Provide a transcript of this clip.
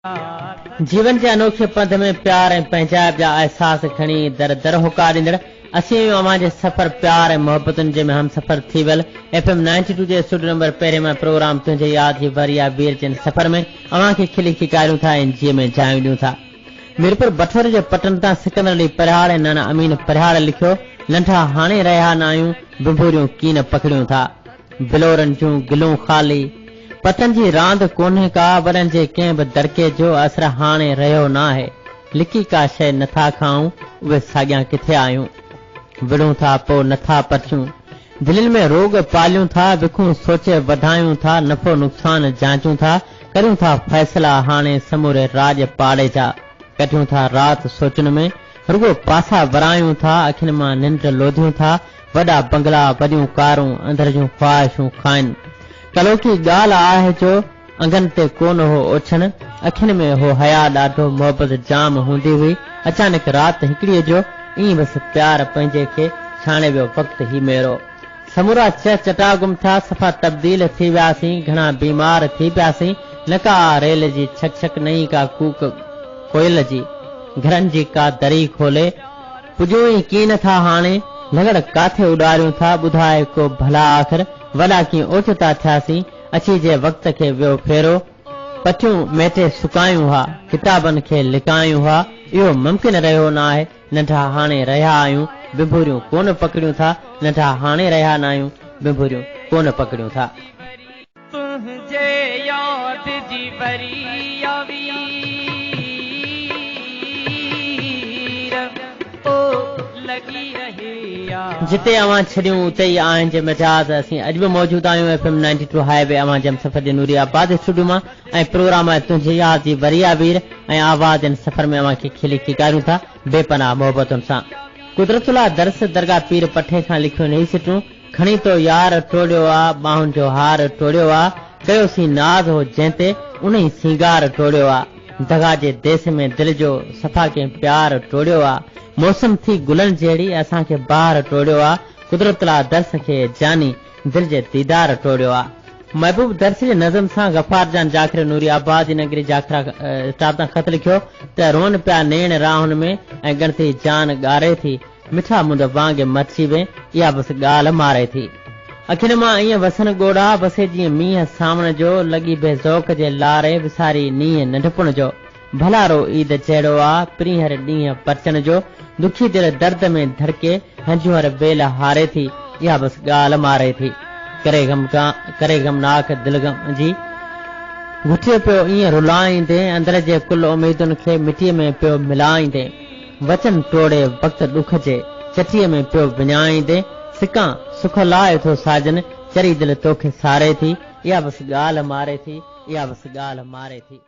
जीवन के अनोखे पंथ में प्यार और पंजाब जा एहसास खणी दर दर होकार ॾींदड़ असीं अवां जे सफ़र प्यार और मोहब्बतुनि जे में हम सफ़र थी वियल FM 92 जे स्टूडियो नंबर पहिरें में प्रोग्राम तुंहिंजे याद जी वरिया वीर जिन सफ़र में अवां खे खिली खिकारियूं था ऐं जीअ में जायूं ॾियूं था। मीरपुर बठोर जे पटन तां सिकंदर अली परिहाड़ ऐं नाना अमीन परिहाड़ लिखियो, नंढा हाणे रहिया न आहियूं, बिंभूरियूं कीन पकड़ियूं था, बिलोरनि जूं गिलूं ख़ाली, पतन जी रांद कोन्हे का, वरनि जे कंहिं बि दरके जो असर हाणे रहियो न आहे, लिकी का शइ नथा खाऊं, उहे साॻियां किथे आहियूं, विड़ूं था पोइ नथा पचूं, दिलनि में रोग पालियूं था, विखूं सोचे वधायूं था, नफ़ो नुक़सान जांचूं था, करियूं था फ़ैसिला हाणे समूरे राज पाड़े जा, कटियूं था राति सोचनि में, रुगो पासा वरायूं था, अखियुनि मां निंड लोधियूं था, वॾा बंगला वॾियूं कारूं अंदर जूं ख़्वाहिशूं खाइनि, कलोकी ॻाल्हि आहे जो अंगनि ते कोन हो ओछन, अखियुनि में हो हया ॾाढो मोहबत जाम हूंदी हुई, अचानक राति हिकिड़ीअ जो ईअं बसि प्यार पंहिंजे खे छाणे वियो वक़्तु ही मेरो, समूरा चटागुम था, सफ़ा तब्दील थी वियासीं, घणा बीमार थी पियासीं, न का रेल जी छक छक नई का कूक कोयल जी, घरनि जी का दरी खोले, पुॼूं ई कीन था हाणे, लगड़ काथे उॾारियूं था, ॿुधाए को भला आख़िर, वॾा कीअं ओचिता थियासीं, अची जे वक़्त खे वियो फेरो, पटियूं मेटे सुकायूं हा, किताबनि खे लिकायूं हा, इहो मुमकिन रहियो न आहे, नंढा हाणे रहिया आहियूं, बिंभूरियूं कोन पकड़ियूं था, नंढा हाणे रहिया न आहियूं, बिंभूरियूं कोन पकड़ियूं था। तुंहिंजे याद जी वरिया वीर ओ लगी रहे जिते अवां छॾियूं उते ई आहिनि जे मिजाज़ असीं अॼु बि मौजूद आहियूं FM 92 हाईवे अवां जम सफ़र जे नूरी आबाद स्टूडियो मां ऐं प्रोग्राम आहे तुंहिंजे याद जी वरिया वीर ऐं आवाज़ इन सफ़र में अवां खे खिली खिकारियूं था बेपनाह मोहबतुनि सां। कुदरतुल्लाह दरस दरगाह पीर पठे खां लिखियो नहीं सिटूं, खणी तो यार टोड़ियो आ, बाहुनि जो हार टोड़ियो आ, कयोसीं नाज़ हो जंहिं ते उन ई सिंगार टोड़ियो आ, दगा जे देस में दिल जो सफ़ा के प्यार टोड़ियो आ, मौसम थी गुलनि जहिड़ी असांखे ॿार टोड़ियो आ, कुदरतुल्लाह दर्स खे जानी दिल जे दीदार टोड़ियो आ। महबूब दर्स जे नज़म सां गफ़ार जान जाखिर नूरी आबाद नगरी जाखरा स्टाफ तां ख़त लिखियो त रोन पिया नेण राहुनि में ऐं गणती जान ॻारे थी, मिठा मुंद वांगे मची वे, इहा बसि ॻाल्हि मारे थी, अखियुनि मां ईअं वसन ॻोड़ा वसे जीअं मींहं सावण जो, लॻी बेज़ौक़ जे लारे विसारी नींहं नंढपण जो, भलारो ईद जहिड़ो आ, प्रीहर ॾींहं परचण जो, दुखी दिल दर्द में धड़के, हंजूहर बेल हारे थी, इहा बसि ॻाल्हि मारे थी, करे गमनाक दिलगम जी घुटियो पियो ईअं रुलाईंदे, अंदर जे कुल उमेदुनि खे मिटीअ में पियो मिलाईंदे, वचन टोड़े वक़्तु ॾुख जे चटीअ में पियो विञाईंदे, सिकां सुख लाए थो साजन, चरी दिल तोखे सारे थी, इहा बसि ॻाल्हि मारे थी, इहा बसि ॻाल्हि मारे थी।